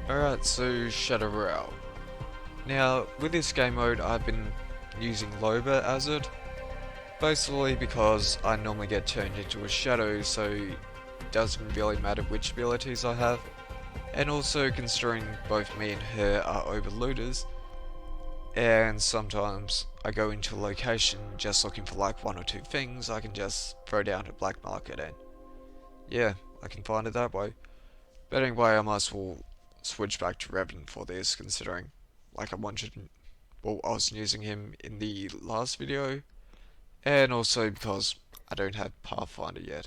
Alright, so Shadow Royale. Now, with this game mode, I've been using Loba as it, basically because I normally get turned into a shadow, so it doesn't really matter which abilities I have. And also considering both me and her are overlooters, and sometimes I go into a location just looking for like one or two things I can just throw down to black market and yeah, I can find it that way. But anyway, I might as well switch back to Revanant for this, considering like I was using him in the last video, and also because I don't have Pathfinder yet.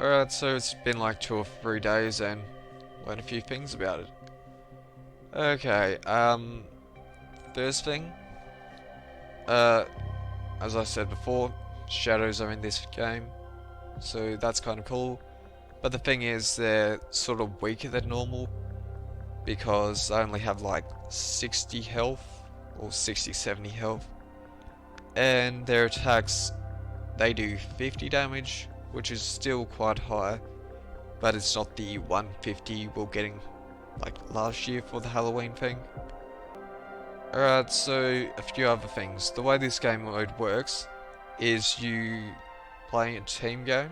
Alright, so it's been like 2 or 3 days and learned a few things about it. Okay, first thing, uh, as I said before, shadows are in this game, so that's kind of cool. But the thing is, they're sort of weaker than normal, because I only have like 60 health, or 60-70 health, and their attacks, they do 50 damage, which is still quite high, but it's not the 150 we were getting like last year for the Halloween thing. Alright, so a few other things. The way this game mode works is you play a team game,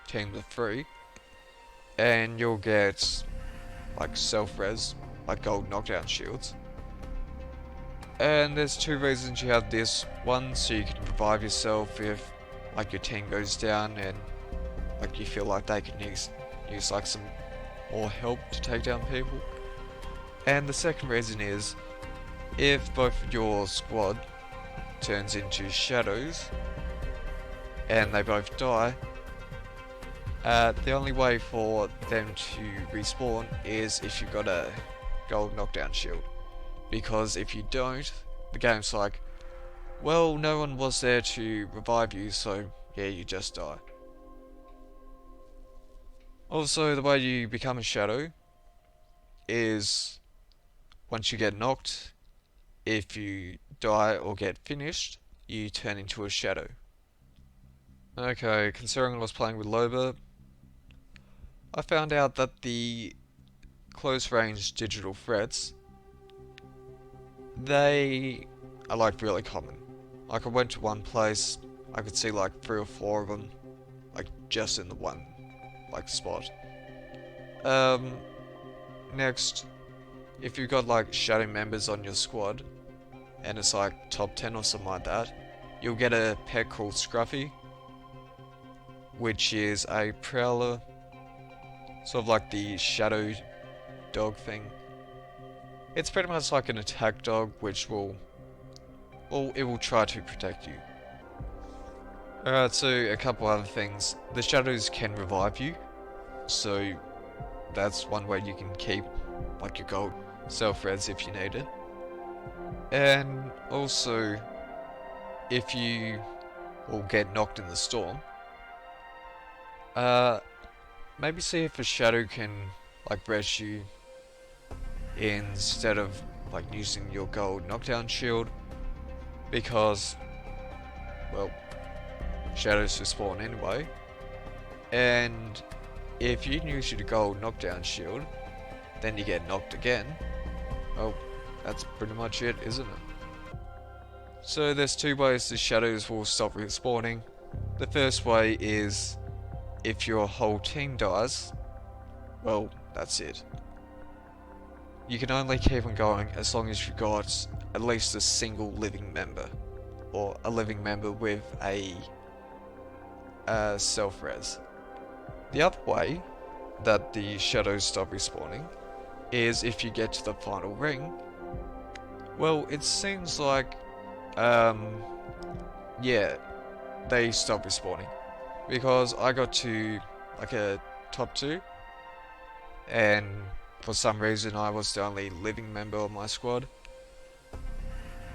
teams of 3, and you'll get like self-res, like gold knockdown shields. And there's 2 reasons you have this. One, so you can revive yourself if like your team goes down and like you feel like they can use like some more help to take down people. And the second reason is, if both of your squad turns into shadows and they both die, the only way for them to respawn is if you've got a gold knockdown shield. Because if you don't, the game's like, well, no one was there to revive you, so yeah, you just die. Also, the way you become a shadow is, once you get knocked, if you die or get finished, you turn into a shadow. Okay, considering I was playing with Loba, I found out that the close range digital threats, they are like really common. Like I went to one place, I could see like 3 or 4 of them, like just in the one like spot. Next, if you've got like shadow members on your squad, and it's like top 10 or something like that, you'll get a pet called Scruffy, which is a prowler, sort of like the shadow dog thing. It's pretty much like an attack dog, which will, well, it will try to protect you. Alright, so a couple other things. The shadows can revive you, so that's one way you can keep like your gold self-res if you need it. And also, if you will get knocked in the storm, maybe see if a shadow can like rest you instead of like using your gold knockdown shield, because, well, shadows respawn anyway, and if you use your gold knockdown shield, then you get knocked again, well, that's pretty much it, isn't it? So there's 2 ways the shadows will stop respawning. The first way is, if your whole team dies, well, that's it. You can only keep on going as long as you've got at least a single living member, or a living member with a self-res. The other way that the shadows stop respawning is if you get to the final ring. Well, it seems like, yeah, they stop respawning. Because I got to like a top 2, and for some reason I was the only living member of my squad.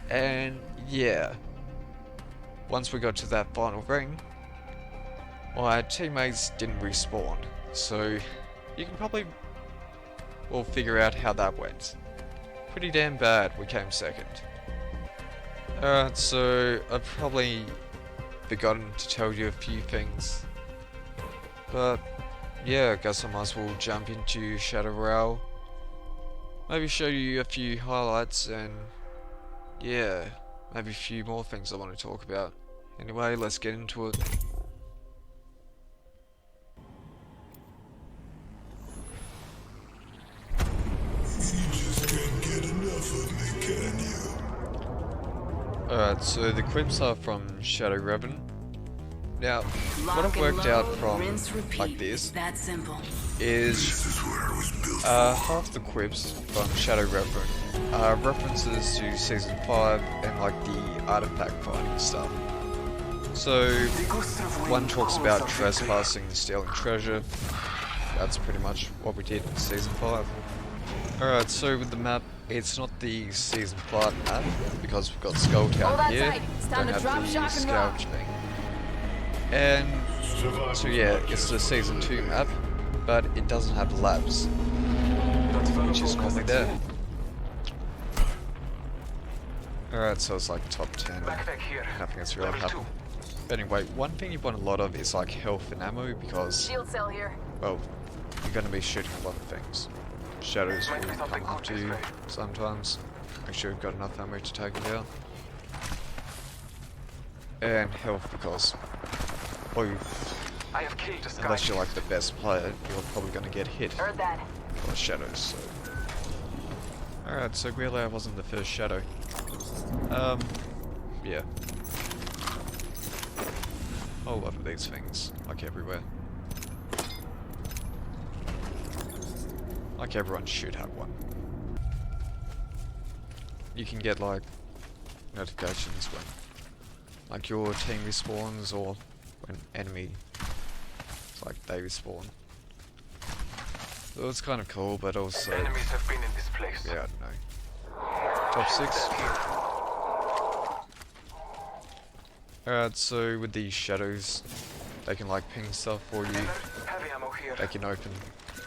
And yeah, once we got to that final ring, my teammates didn't respawn, so you can probably, well, figure out how that went. Pretty damn bad we came second. Alright, so I've probably forgotten to tell you a few things, but yeah, I guess I might as well jump into Shadow Royale. maybe show you a few highlights and yeah, maybe a few more things I want to talk about. Anyway, let's get into it. Alright, so the quips are from Shadow Revanant. Now, what I've worked out from like this is half the quips from Shadow Revanant are references to Season 5 and like the artifact finding stuff. So, one talks about trespassing and stealing treasure. That's pretty much what we did in Season 5. Alright, so with the map, it's not the Season 5 map, because we've got Skull Town here, don't have the Scourge thing. And, so yeah, it's the Season 2 map, but it doesn't have labs, which is normally there. Alright, so it's like top 10, nothing has really happened. But anyway, one thing you want a lot of is like health and ammo, because, well, you're going to be shooting a lot of things. Shadows will come up to you sometimes. Make sure you've got enough ammo to take it down. And health, because, well, unless you're like the best player, you're probably going to get hit by shadows. So. Alright, so really I wasn't the first shadow. Yeah. A whole lot of these things, like everywhere. Like everyone should have one. You can get like notifications when like your team respawns or when enemy like they respawn. So it's kind of cool, but also enemies have been in this place. Yeah, I don't know. Top 6. Alright, so with these shadows, they can like ping stuff for you. They can open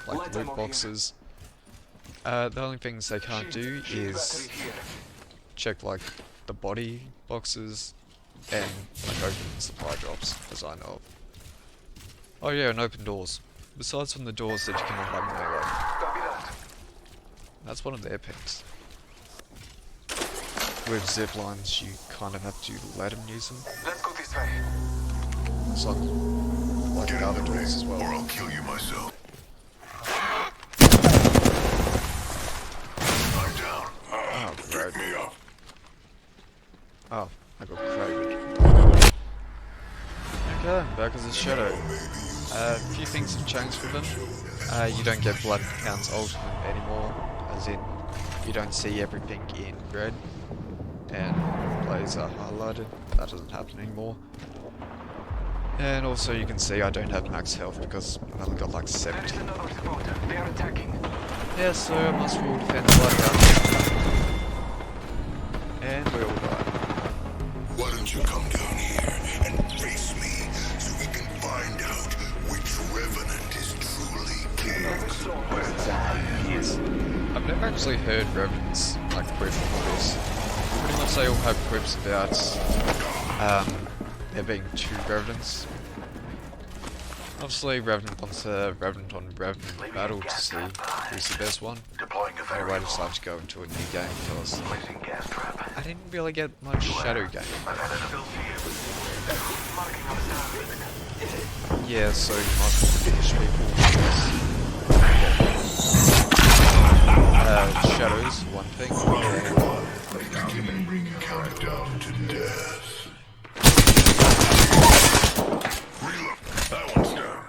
like loot boxes. The only things they can't do is check like the body boxes and like open supply drops, as I know of. Oh yeah, and open doors. Besides from the doors that you can unlock melee. That's one of their picks. With zip lines, you kind of have to let them use them. Let's go this way. It's like the other doors as well. Or I'll kill you myself. I'm down. Oh, great. Pick me up. Oh, I got crated. Okay, back as a shadow. A few things have changed with them. You don't get Bloodhound's ultimate anymore, as in, you don't see everything in red, and plays are highlighted. That doesn't happen anymore. And also you can see I don't have max health because I've only got like 17. They are attacking. Yeah, so I must will defend the Bloodhound. And we all die. Why don't you come down here and face me so we can find out which Revenant is truly king? Yes. I've never actually heard Revenant's like quip for this. Pretty much they all have quips about there being 2 Revenants. Obviously Revenant wants a Revenant on Revenant battle to see who's the best one. Anyway, I decided to go into a new game because I didn't really get much Shadow game. Yeah, so you must finish people with shadows, one thing. You can bring a countdown to death. That one's down.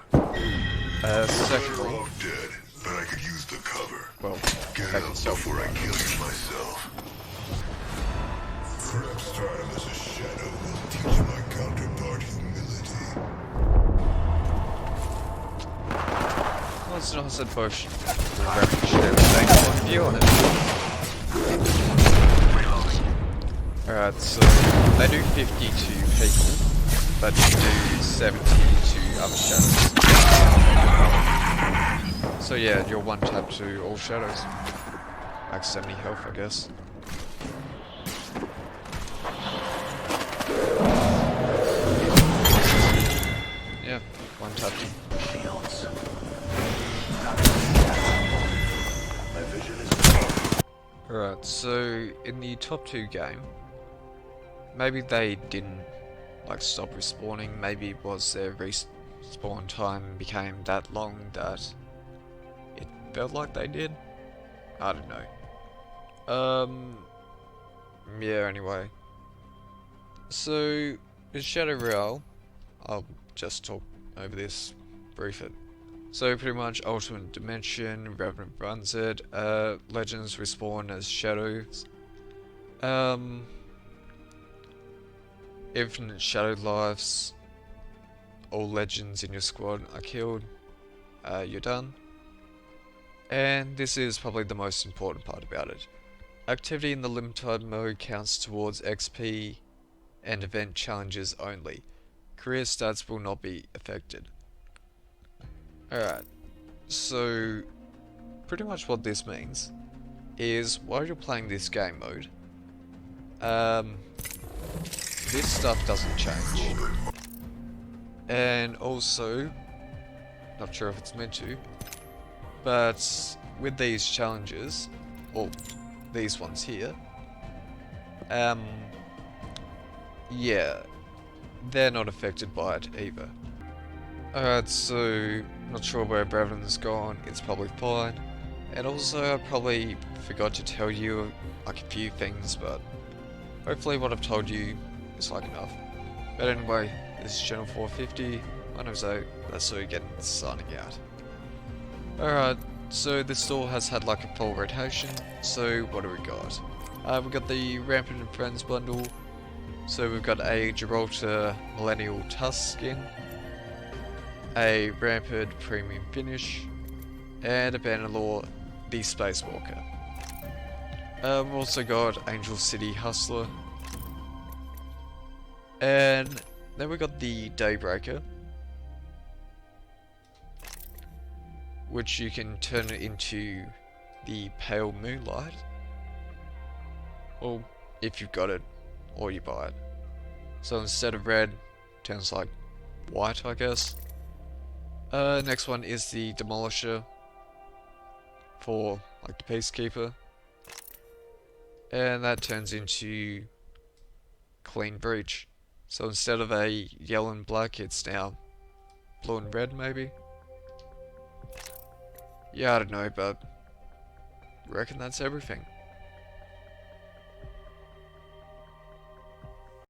Secondly, We're all dead, but I could use the cover. well, Get take up yourself before I kill you myself. Perhaps time as a shadow will teach my counterpart humility. well, it's not I said both Revenant should have the same point of view on it. Alright, so they do 50 to people, but you do 70 to other shadows. So yeah, you're one tap to all shadows. Like 70 health, I guess. Yeah, one tap to My vision is Alright, so in the top 2 game, maybe they didn't like stop respawning, maybe it was their respawn time became that long that it felt like they did. I don't know. Yeah, anyway. So, with Shadow Royale, I'll just talk over this, brief it. So pretty much Ultimate Dimension, Revenant runs it, Legends respawn as Shadows. Infinite Shadow lives, all Legends in your squad are killed, you're done. And this is probably the most important part about it. Activity in the limited mode counts towards XP and event challenges only. Career stats will not be affected. Alright, so pretty much what this means is while you're playing this game mode, this stuff doesn't change. And also, not sure if it's meant to, but with these challenges, or these ones here, yeah, they're not affected by it either. Alright, so not sure where Revanant's gone, it's probably fine. And also I probably forgot to tell you like a few things, but hopefully what I've told you is like enough. But anyway, this is Channel 450, my name's Zoe, that's so again signing out. Alright, so this store has had like a full rotation, so what do we got? We've got the Rampant and Friends bundle, so we've got a Gibraltar Millennial Tusk skin, a Rampant Premium Finish, and a Bannerlore the Spacewalker. We've also got Angel City Hustler, and then we got the Daybreaker, which you can turn it into the Pale Moonlight, or if you've got it, or you buy it. So instead of red, it turns like white, I guess. Next one is the Demolisher for like the Peacekeeper, and that turns into Clean Breach. So instead of a yellow and black, it's now blue and red maybe. Yeah, I don't know, but I reckon that's everything.